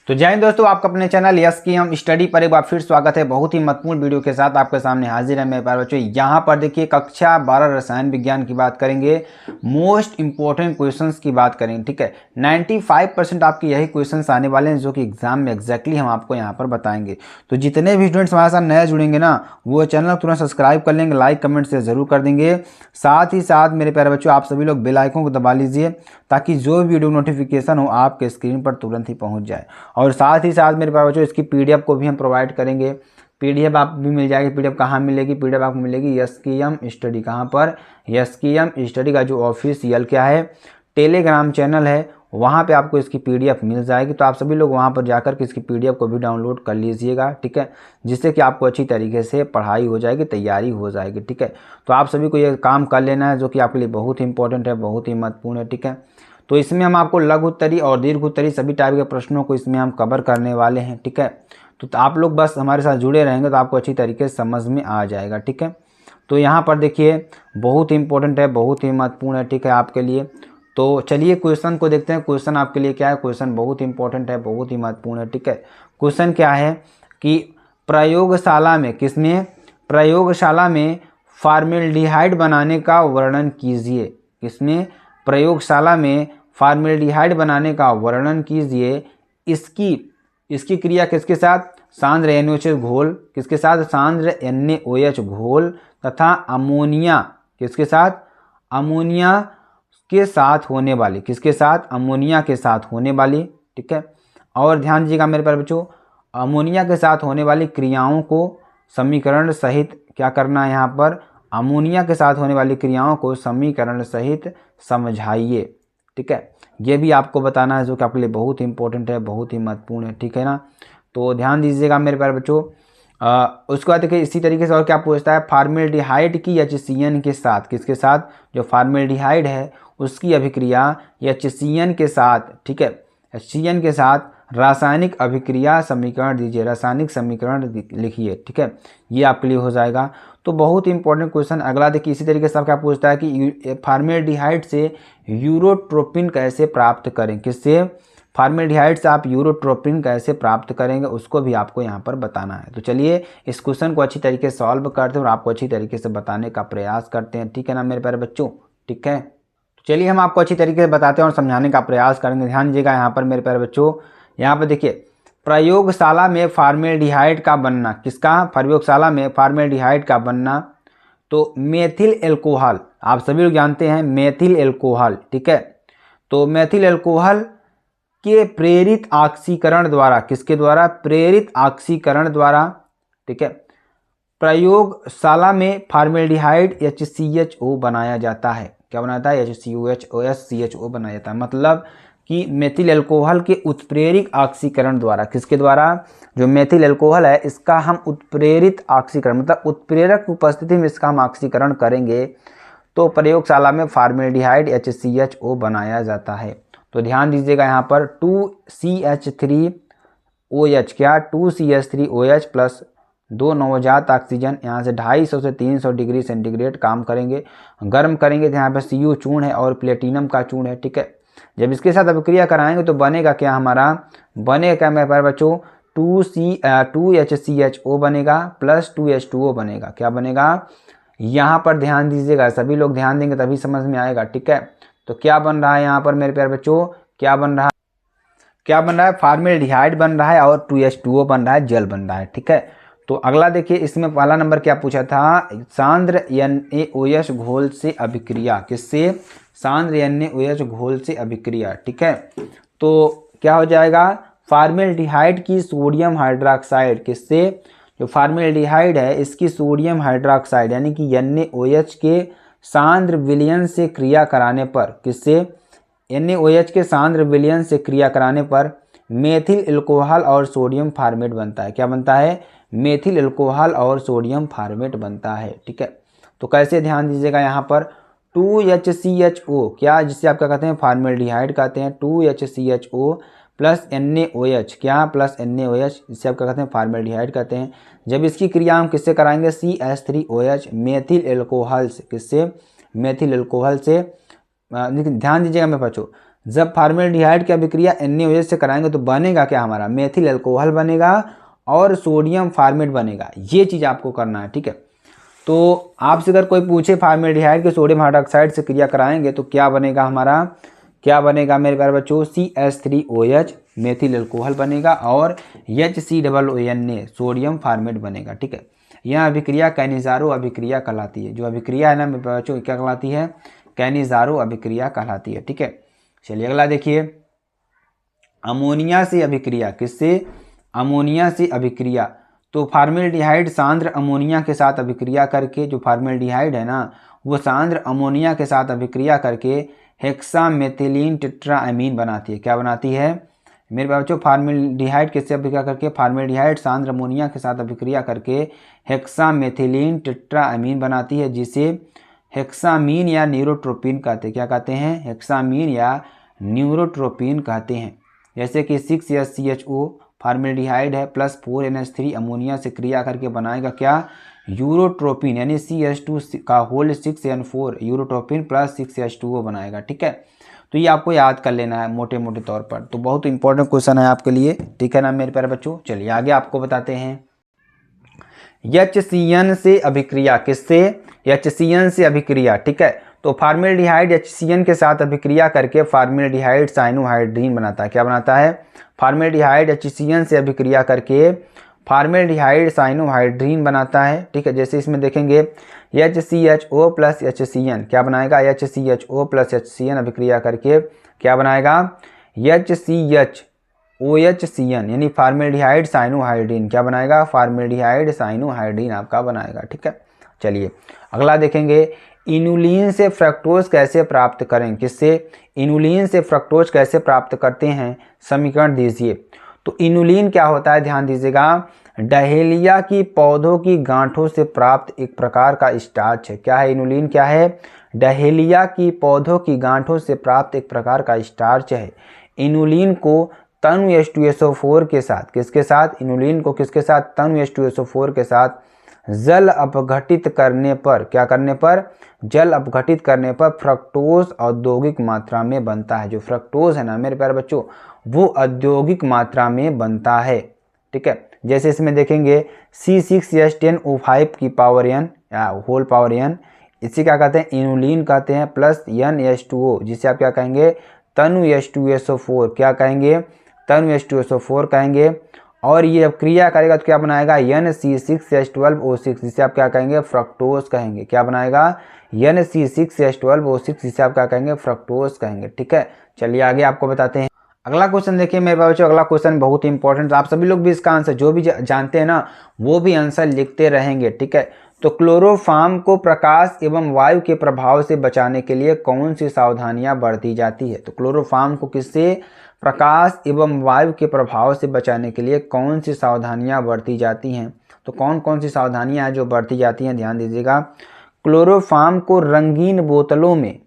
तो जय हिंद दोस्तों, आपका अपने चैनल यस की हम स्टडी पर एक बार फिर स्वागत है। बहुत ही महत्वपूर्ण वीडियो के साथ आपके सामने हाजिर है मेरे प्यारे बच्चों। यहाँ पर देखिए कक्षा 12 रसायन विज्ञान की बात करेंगे, मोस्ट इंपॉर्टेंट क्वेश्चंस की बात करेंगे। ठीक है, 95% आपके यही क्वेश्चंस आने वाले हैं जो कि एग्जाम में एग्जैक्टली हम आपको यहाँ पर बताएंगे। तो जितने भी स्टूडेंट्स हमारे साथ नए जुड़ेंगे ना, वो चैनल तुरंत सब्सक्राइब कर लेंगे, लाइक कमेंट से जरूर कर देंगे। साथ ही साथ मेरे प्यारे बच्चों, आप सभी लोग बेल आइकन को दबा लीजिए ताकि जो वीडियो नोटिफिकेशन हो आपके स्क्रीन पर तुरंत ही पहुंच जाए। और साथ ही साथ मेरे पास बच्चों इसकी पीडीएफ को भी हम प्रोवाइड करेंगे। पीडीएफ आप भी मिल जाएगी। पीडीएफ कहाँ मिलेगी? पीडीएफ आपको मिलेगी यस की एम स्टडी। कहाँ पर? यस की एम स्टडी का जो ऑफिशियल क्या है, टेलीग्राम चैनल है, वहाँ पे आपको इसकी पीडीएफ मिल जाएगी। तो आप सभी लोग वहाँ पर जाकर के इसकी पीडीएफ को भी डाउनलोड कर लीजिएगा। ठीक है, जिससे कि आपको अच्छी तरीके से पढ़ाई हो जाएगी, तैयारी हो जाएगी। ठीक है, तो आप सभी को ये काम कर लेना है जो कि आपके लिए बहुत ही इंपॉर्टेंट है, बहुत ही महत्वपूर्ण है। ठीक है, तो इसमें हम आपको लघु उत्तरी और दीर्घ उत्तरी सभी टाइप के प्रश्नों को इसमें हम कवर करने वाले हैं। ठीक है, तो आप लोग बस हमारे साथ जुड़े रहेंगे तो आपको अच्छी तरीके से समझ में आ जाएगा। ठीक है, तो यहाँ पर देखिए बहुत ही इंपॉर्टेंट है, बहुत ही महत्वपूर्ण है। ठीक है, आपके लिए। तो चलिए क्वेश्चन को देखते हैं। क्वेश्चन आपके लिए क्या है? क्वेश्चन बहुत ही इंपॉर्टेंट है, बहुत ही महत्वपूर्ण है। ठीक है, क्वेश्चन क्या है कि प्रयोगशाला में, किसमें? प्रयोगशाला में फॉर्मेल्डिहाइड बनाने का वर्णन कीजिए। किसमें? प्रयोगशाला में फॉर्मेल्डिहाइड बनाने का वर्णन कीजिए। इसकी क्रिया किसके साथ? सांद्र NaOH घोल। किसके साथ? सांद्र NaOH घोल तथा अमोनिया। किसके साथ? अमोनिया के साथ होने वाली। किसके साथ? अमोनिया के साथ होने वाली। ठीक है, और ध्यान दीजिएगा मेरे प्यारे बच्चों, अमोनिया के साथ होने वाली क्रियाओं को समीकरण सहित क्या करना है? यहाँ पर अमोनिया के साथ होने वाली क्रियाओं को समीकरण सहित समझाइए। ठीक है, ये भी आपको बताना है जो कि आपके लिए बहुत ही इंपॉर्टेंट है, बहुत ही महत्वपूर्ण है। ठीक है ना, तो ध्यान दीजिएगा मेरे प्यारे बच्चों। उसके बाद देखिए इसी तरीके से और क्या पूछता है, फॉर्मेल्डिहाइड की HCN के साथ। किसके साथ? जो फॉर्मेल्डिहाइड है उसकी अभिक्रिया HCN के साथ। ठीक है, HCN के साथ रासायनिक अभिक्रिया समीकरण दीजिए, रासायनिक समीकरण लिखिए। ठीक है, ये आपके लिए हो जाएगा। तो बहुत इंपॉर्टेंट क्वेश्चन अगला देखिए इसी तरीके से क्या पूछता है कि फॉर्मेल्डिहाइड से यूरोट्रोपिन कैसे प्राप्त करें। किससे? फॉर्मेल्डिहाइड से आप यूरोट्रोपिन कैसे प्राप्त करेंगे, उसको भी आपको यहाँ पर बताना है। तो चलिए इस क्वेश्चन को अच्छी तरीके से सॉल्व करते हैं और आपको अच्छी तरीके से बताने का प्रयास करते हैं। ठीक है ना मेरे प्यारे बच्चों? ठीक है, तो चलिए हम आपको अच्छी तरीके से बताते हैं और समझाने का प्रयास करेंगे। ध्यान दीजिएगा यहाँ पर मेरे प्यारे बच्चों। यहाँ पर देखिए प्रयोगशाला में फॉर्मेल्डिहाइड का बनना। किसका? प्रयोगशाला में फॉर्मेल्डिहाइड का बनना। तो मेथिल एल्कोहल, आप सभी लोग जानते हैं मेथिल एल्कोहल। ठीक है, तो मेथिल एल्कोहल के प्रेरित ऑक्सीकरण द्वारा। किसके द्वारा? प्रेरित ऑक्सीकरण द्वारा। ठीक है, प्रयोगशाला में फॉर्मेल्डिहाइड HCHO बनाया जाता है। क्या बनाता है? HCHO बनाया जाता है। मतलब कि मेथिल एल्कोहल के उत्प्रेरक ऑक्सीकरण द्वारा। किसके द्वारा? जो मेथिल एल्कोहल है इसका हम उत्प्रेरित ऑक्सीकरण, मतलब उत्प्रेरक उपस्थिति में इसका हम ऑक्सीकरण करेंगे तो प्रयोगशाला में फॉर्मेल्डिहाइड HCHO बनाया जाता है। तो ध्यान दीजिएगा यहाँ पर 2CH3OH, क्या? 2CH3OH प्लस 2 नवजात ऑक्सीजन यहाँ से 250 से 300 डिग्री सेंटीग्रेड काम करेंगे, गर्म करेंगे। तो यहाँ पर Cu चूर्ण है और प्लेटिनम का चूर्ण है। ठीक है, जब इसके साथ अभिक्रिया कराएंगे तो बनेगा क्या? हमारा बनेगा क्या मेरे प्यारे बच्चों? 2HCHO बनेगा प्लस 2H2O बनेगा। क्या बनेगा? यहाँ पर ध्यान दीजिएगा, सभी लोग ध्यान देंगे तभी समझ में आएगा। ठीक है, तो क्या बन रहा है यहाँ पर मेरे प्यारे बच्चों? क्या बन रहा है? क्या बन रहा है? फॉर्मेल्डिहाइड बन रहा है और 2H2O बन रहा है, जल बन रहा है। ठीक है, तो अगला देखिए इसमें पहला नंबर क्या पूछा था? सांद्र NaOH घोल से अभिक्रिया। किससे? सांद्र NaOH घोल से अभिक्रिया। ठीक है, तो क्या हो जाएगा? फॉर्मेल्डिहाइड की सोडियम हाइड्रोक्साइड। किससे? जो फॉर्मेल्डिहाइड है इसकी सोडियम हाइड्रोक्साइड यानी कि NaOH के सांद्र विलयन से क्रिया कराने पर। किससे? NaOH के सांद्र विलयन से क्रिया कराने पर मेथिल एल्कोहल और सोडियम फॉर्मेट बनता है। क्या बनता है? मेथिल एल्कोहल और सोडियम फॉर्मेट बनता है। ठीक है, तो कैसे? ध्यान दीजिएगा यहाँ पर 2HCHO, क्या? जिसे आप क्या कहते हैं? फॉर्मेल्डिहाइड कहते हैं। 2HCHO प्लस NaOH, क्या? प्लस NaOH, जिसे आप क्या कहते हैं? फॉर्मेल्डिहाइड कहते हैं। जब इसकी क्रिया हम किससे कराएंगे? CH3OH मेथिल एल्कोहल से। किससे? मेथिल एल्कोहल से। ध्यान दीजिएगा मेरे बच्चों, जब फॉर्मेल्डिहाइड की अभिक्रिया NaOH से कराएंगे तो बनेगा क्या, हमारा मेथिल अल्कोहल बनेगा और सोडियम फॉर्मेट बनेगा। ये चीज़ आपको करना है, ठीक है। तो आपसे अगर कोई पूछे फॉर्मेल्डिहाइड के सोडियम हाइड्रोक्साइड से क्रिया कराएंगे तो क्या बनेगा, हमारा क्या बनेगा मेरे प्यारे बच्चों, CH3OH मेथिल अल्कोहल बनेगा और HCOONA सोडियम फॉर्मेट बनेगा, ठीक है। यह अभिक्रिया कैनिज़ारो अभिक्रिया कहलाती है। जो अभिक्रिया है ना मेरे प्यारे बच्चों, क्या कहलाती है, कैनिज़ारो अभिक्रिया कहलाती है, ठीक है। चलिए अगला देखिए, अमोनिया से अभिक्रिया, किससे, अमोनिया से अभिक्रिया। तो फॉर्मेल्डिहाइड सांद्र अमोनिया के साथ अभिक्रिया करके, जो फॉर्मेल्डिहाइड है ना वो सांद्र अमोनिया के साथ अभिक्रिया करके हेक्सामेथिलीन टेट्राएमीन बनाती है। क्या बनाती है मेरे बच्चों, फॉर्मेल्डिहाइड किससे अभिक्रिया करके, फॉर्मेल्डिहाइड सांद्र अमोनिया के साथ अभिक्रिया करके हेक्सामेथिलीन टेट्राएमीन बनाती है, जिसे हेक्सामीन या न्यूरोट्रोपिन कहते हैं। क्या कहते हैं, हेक्सामीन या न्यूरोट्रोपिन कहते हैं। जैसे कि 6HCHO फॉर्मेल्डिहाइड है प्लस 4NH3 अमोनिया से क्रिया करके बनाएगा क्या, यूरोट्रोपिन, यानी CH2 का whole 6N4 urotropin plus 6H2O बनाएगा, ठीक है। तो ये आपको याद कर लेना है मोटे मोटे तौर पर। तो बहुत इंपॉर्टेंट क्वेश्चन है आपके लिए, ठीक है ना मेरे प्यारे बच्चों। चलिए आगे आपको बताते हैं, HCN से अभिक्रिया, किससे, HCN से अभिक्रिया, ठीक है। तो फॉर्मेल्डिहाइड HCN के साथ अभिक्रिया करके फॉर्मेल्डिहाइड साइनोहाइड्रीन बनाता है। क्या बनाता है, फॉर्मेल्डिहाइड HCN से अभिक्रिया करके फॉर्मेल्डिहाइड साइनोहाइड्रीन बनाता है, ठीक है। जैसे इसमें देखेंगे HCHO प्लस HCN क्या बनाएगा, HCHO प्लस HCN अभिक्रिया करके क्या बनाएगा, HCHOHCN यानी फॉर्मेल्डिहाइड साइनोहाइड्रीन क्या बनाएगा, फॉर्मेल्डिहाइड साइनोहाइड्रीन आपका बनाएगा, ठीक है। चलिए अगला देखेंगे, इनुलिन से फ्रक्टोज कैसे प्राप्त करें, किससे, इनुलिन से फ्रक्टोज कैसे प्राप्त करते हैं, समीकरण दीजिए। तो इनुलिन क्या होता है, ध्यान दीजिएगा, डहेलिया की पौधों की गांठों से प्राप्त एक प्रकार का स्टार्च है। क्या है इनुलिन, क्या है, डहेलिया की पौधों की गांठों से प्राप्त एक प्रकार का स्टार्च है। इनुलिन को तनु H2SO4 के साथ, किसके साथ, इनुलिन को किसके साथ, तनु H2SO4 के साथ जल अपघटित करने पर, क्या करने पर, जल अपघटित करने पर फ्रक्टोज औद्योगिक मात्रा में बनता है। जो फ्रक्टोज है ना मेरे प्यारे बच्चों, वो औद्योगिक मात्रा में बनता है, ठीक है। जैसे इसमें देखेंगे C6H10O5 की पावर n या होल पावर n, इसे क्या कहते हैं, इनुलिन कहते हैं, प्लस NH2O जिसे आप क्या कहेंगे, तनु H2SO4 क्या कहेंगे, तनु H2SO4 कहेंगे। और ये जब क्रिया करेगा तो क्या बनाएगा, NC6H12O6 जिसे आप क्या कहेंगे, फ्रक्टोज कहेंगे। क्या बनाएगा, NC6H12O6 जिसे आप क्या कहेंगे, फ्रक्टोज कहेंगे, ठीक है। चलिए आगे आपको बताते हैं, अगला क्वेश्चन देखिए मेरे बच्चों। अगला क्वेश्चन बहुत इंपॉर्टेंट, आप सभी लोग भी इसका आंसर जो भी जानते हैं ना वो भी आंसर लिखते रहेंगे, ठीक है। तो क्लोरोफॉर्म को प्रकाश एवं वायु के प्रभाव से बचाने के लिए कौन सी सावधानियां बरती जाती है। तो क्लोरोफॉर्म को किससे, प्रकाश एवं वायु के प्रभाव से बचाने के लिए कौन सी सावधानियां बरती जाती हैं। तो कौन कौन सी सावधानियां हैं जो बरती जाती हैं, ध्यान दीजिएगा। क्लोरोफॉर्म को रंगीन बोतलों में,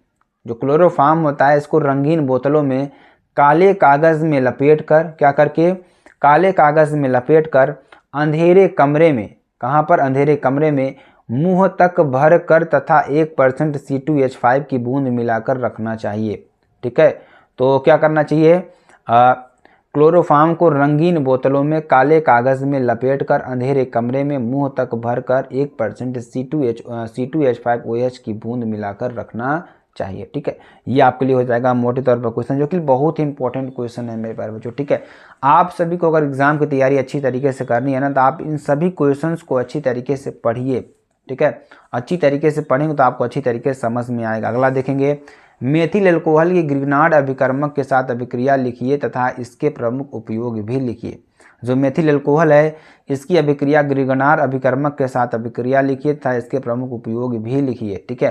जो क्लोरोफॉर्म होता है इसको रंगीन बोतलों में काले कागज़ में लपेट कर, क्या करके, काले कागज़ में लपेट कर अंधेरे कमरे में, कहाँ पर, अंधेरे कमरे में मुंह तक भर कर तथा 1% C2H5 की बूंद मिलाकर रखना चाहिए, ठीक है। तो क्या करना चाहिए, क्लोरोफॉर्म को रंगीन बोतलों में काले कागज़ में लपेट कर अंधेरे कमरे में मुंह तक भर कर 1% C2H5OH की बूंद मिलाकर रखना चाहिए, ठीक है। ये आपके लिए हो जाएगा मोटे तौर पर क्वेश्चन, जो कि बहुत ही इंपॉर्टेंट क्वेश्चन है मेरे प्यारे बच्चों, ठीक है। आप सभी को अगर एग्जाम की तैयारी अच्छी तरीके से करनी है ना तो आप इन सभी क्वेश्चंस को अच्छी तरीके से पढ़िए, ठीक है। अच्छी तरीके से पढ़ेंगे तो आपको अच्छी तरीके से समझ में आएगा। अगला देखेंगे, मेथिल अल्कोहल की ग्रिग्नार्ड अभिकर्मक के साथ अभिक्रिया लिखिए तथा इसके प्रमुख उपयोग भी लिखिए। जो मेथिल अल्कोहल है इसकी अभिक्रिया ग्रिग्नार्ड अभिकर्मक के साथ अभिक्रिया लिखिए तथा इसके प्रमुख उपयोग भी लिखिए, ठीक है।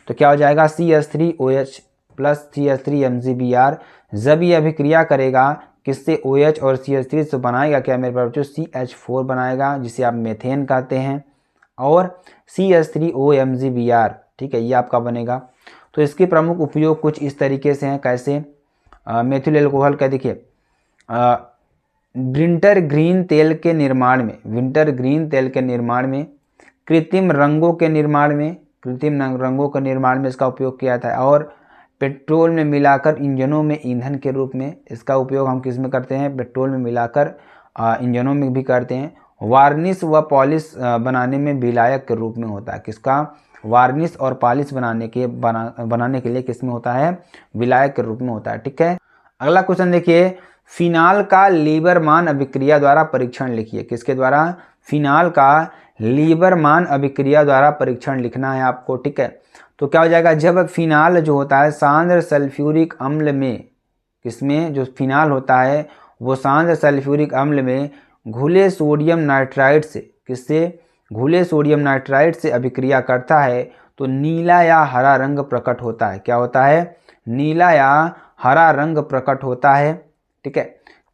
तो क्या हो जाएगा, CH3OH प्लस CH3MgBr। जब ये अभिक्रिया करेगा किससे, OH और CH3 से बनाएगा क्या मेरे पास बच्चों, CH4 बनाएगा जिसे आप मेथेन कहते हैं, और CH3OMgBr, ठीक है, ये आपका बनेगा। तो इसके प्रमुख उपयोग कुछ इस तरीके से हैं, कैसे, मेथिल अल्कोहल का देखिए, विंटर ग्रीन तेल के निर्माण में, विंटर ग्रीन तेल के निर्माण में, कृत्रिम रंगों के निर्माण में, कृत्रिम रंगों के निर्माण में इसका उपयोग किया था, और पेट्रोल में मिलाकर इंजनों में ईंधन के रूप में, इसका उपयोग हम किस में करते हैं, पेट्रोल में मिलाकर इंजनों में भी करते हैं। वार्निश व पॉलिश बनाने में विलायक के रूप में होता है, किसका, वार्निश और पॉलिश बनाने के लिए किस में होता है, विलायक के रूप में होता है। ठीक है, अगला क्वेश्चन देखिए, फिनाल का लीबरमान अभिक्रिया द्वारा परीक्षण लिखिए। किसके द्वारा, फिनाल का लीबरमान अभिक्रिया द्वारा परीक्षण लिखना है आपको। ठीक है, तो क्या हो जाएगा, जब फिनाल जो होता है सांद्र सल्फ्यूरिक अम्ल में, किसमें, जो फिनाल होता है वो सांद्र सल्फ्यूरिक अम्ल में घुले सोडियम नाइट्राइड से, किससे, घुले सोडियम नाइट्राइड से अभिक्रिया करता है तो नीला या हरा रंग प्रकट होता है। क्या होता है, नीला या हरा रंग प्रकट होता है। ठीक है,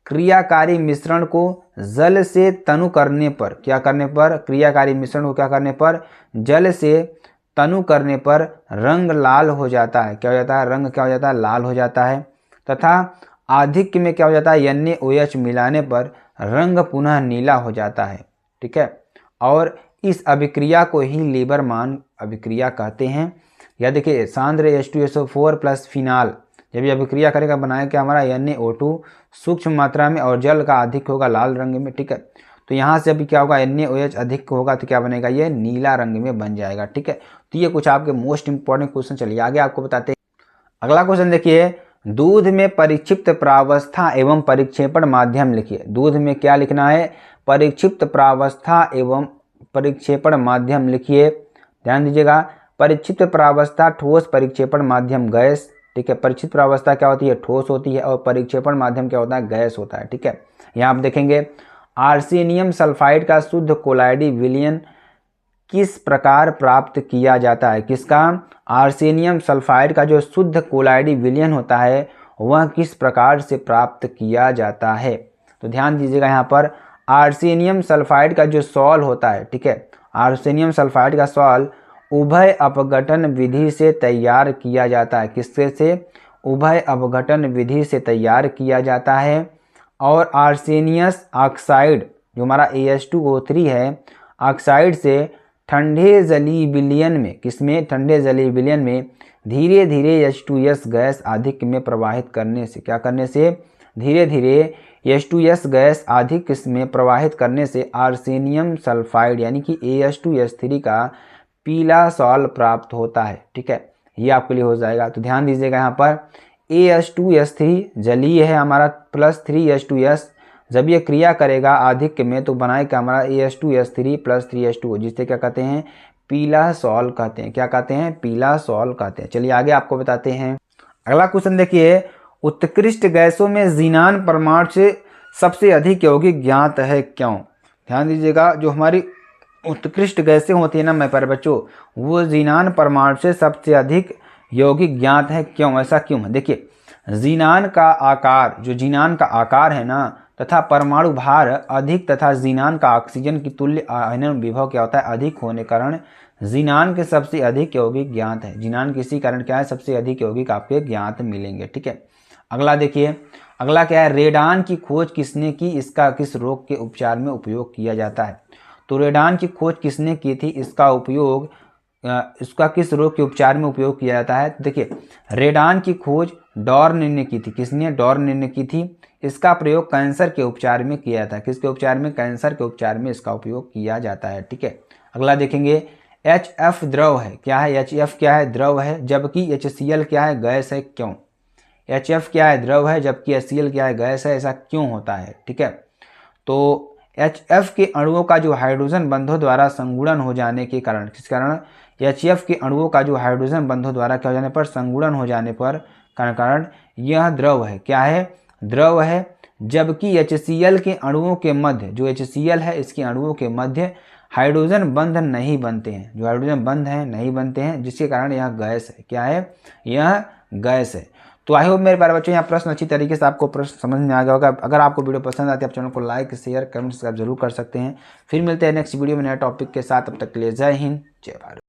क्रियाकारी मिश्रण को जल से तनु करने पर, क्या करने पर, क्रियाकारी मिश्रण को क्या करने पर, जल से तनु करने पर रंग लाल हो जाता है। क्या हो जाता है, रंग क्या हो जाता है, लाल हो जाता है। तथा आधिक्य में क्या हो जाता है, NaOH मिलाने पर रंग पुनः नीला हो जाता है। ठीक है, और इस अभिक्रिया को ही लीबरमान अभिक्रिया कहते हैं। या देखिए, सांद्र H2SO4 प्लस फिनाल जब ये अभिक्रिया करेगा बनाया क्या हमारा, NaO2 सूक्ष्म मात्रा में और जल का अधिक होगा लाल रंग में। ठीक है, तो यहाँ से अभी क्या होगा, NaOH अधिक होगा तो क्या बनेगा, ये नीला रंग में बन जाएगा। ठीक है, तो ये कुछ आपके मोस्ट इंपॉर्टेंट क्वेश्चन, चलिए आगे आपको बताते हैं। अगला क्वेश्चन देखिए, दूध में परिक्षिप्त प्रावस्था एवं परिक्षेपण माध्यम लिखिए। दूध में क्या लिखना है, परिक्षिप्त प्रावस्था एवं परिक्षेपण माध्यम लिखिए। ध्यान दीजिएगा, परिक्षिप्त प्रावस्था ठोस, परिक्षेपण माध्यम गैस। ठीक है, परिक्षिप्त प्रावस्था क्या होती है, ठोस होती है, और परिक्षेपण माध्यम क्या होता है, गैस होता है। ठीक है, यहाँ आप देखेंगे आर्सेनियम सल्फाइड का शुद्ध कोलाइडी विलयन किस प्रकार प्राप्त किया जाता है। किसका, आर्सेनियम सल्फाइड का जो शुद्ध कोलाइडी विलयन होता है वह किस प्रकार से प्राप्त किया जाता है। तो ध्यान दीजिएगा, यहाँ पर आर्सेनियम सल्फाइड का जो सॉल होता है, ठीक है, आर्सेनियम सल्फाइड का सॉल उभय अपघटन विधि से तैयार किया जाता है। किससे से, उभय अपघटन विधि से तैयार किया जाता है। और आर्सेनियस ऑक्साइड जो हमारा AH2O3 है, ऑक्साइड से ठंडे जलीय विलयन में, किसमें, ठंडे जलीय विलयन में धीरे धीरे H2S गैस अधिक में प्रवाहित करने से, क्या करने से, धीरे धीरे H2S गैस अधिक में प्रवाहित करने से आर्सेनियम सल्फाइड यानी कि AH2S3 का पीला सॉल प्राप्त होता है। ठीक है, ये आपके लिए हो जाएगा। तो ध्यान दीजिएगा, यहाँ पर AH2S3 जलीय है हमारा प्लस 3H2S, जब ये क्रिया करेगा आधिक्य में तो बनाएगा हमारा AH2S3 प्लस 3H2O, जिससे क्या कहते हैं, पीला सॉल कहते हैं। क्या कहते हैं, पीला सॉल कहते हैं। चलिए आगे आपको बताते हैं। अगला क्वेश्चन देखिए, उत्कृष्ट गैसों में ज़ीनान परमाणु से सबसे अधिक यौगिक ज्ञात है क्यों। ध्यान दीजिएगा, जो हमारी उत्कृष्ट गैसें होती है ना मेरे प्यारे बच्चों, वो ज़ीनान परमाणु से सबसे अधिक यौगिक ज्ञात है क्यों, ऐसा क्यों है। देखिए, ज़ीनान का आकार, जो ज़ीनान का आकार है ना तथा परमाणु भार अधिक तथा ज़ीनान का ऑक्सीजन की तुल्य आयनन विभव क्या होता है, अधिक होने कारण ज़ीनान के सबसे अधिक यौगिक ज्ञात है। ज़ीनान किसी कारण क्या है, सबसे अधिक यौगिक आपके ज्ञात मिलेंगे। ठीक है, अगला देखिए, अगला क्या है, रेडान की खोज किसने की, इसका किस रोग के उपचार में उपयोग किया जाता है। तो रेडान की खोज किसने की थी, इसका उपयोग इसका किस रोग के उपचार में उपयोग किया जाता है। देखिए, रेडान की खोज डॉर्न ने की थी। किसने, डॉर्न ने की थी। इसका प्रयोग कैंसर के उपचार में किया जाता है। किसके उपचार में, कैंसर के उपचार में इसका उपयोग किया जाता है। ठीक है, अगला देखेंगे, HF द्रव है। क्या है, HF क्या है, द्रव है, जबकि HCl क्या है, गैस है, क्यों। HF क्या है, द्रव है, जबकि HCl क्या है, गैस है, ऐसा क्यों होता है। ठीक है, तो HF के अणुओं का जो हाइड्रोजन बंधों द्वारा संगुणन हो जाने के कारण, किस कारण, HF के अणुओं का जो हाइड्रोजन बंधों द्वारा क्या हो जाने पर, संगुणन हो जाने पर कारण यह द्रव है। क्या है, द्रव है, जबकि HCl के अणुओं के मध्य, जो HCl है इसके अणुओं के मध्य हाइड्रोजन बंध नहीं बनते हैं, जो हाइड्रोजन बंध हैं नहीं बनते हैं, जिसके कारण यह गैस है। क्या है, यह गैस है। तो आई होप मेरे प्यारे बच्चों यहाँ प्रश्न अच्छी तरीके से आपको प्रश्न समझ में आ गया होगा। अगर आपको वीडियो पसंद आती है आप चैनल को लाइक, शेयर, कमेंट, सब्सक्राइब जरूर कर सकते हैं। फिर मिलते हैं नेक्स्ट वीडियो में नए टॉपिक के साथ, तब तक के लिए जय हिंद, जय भारत।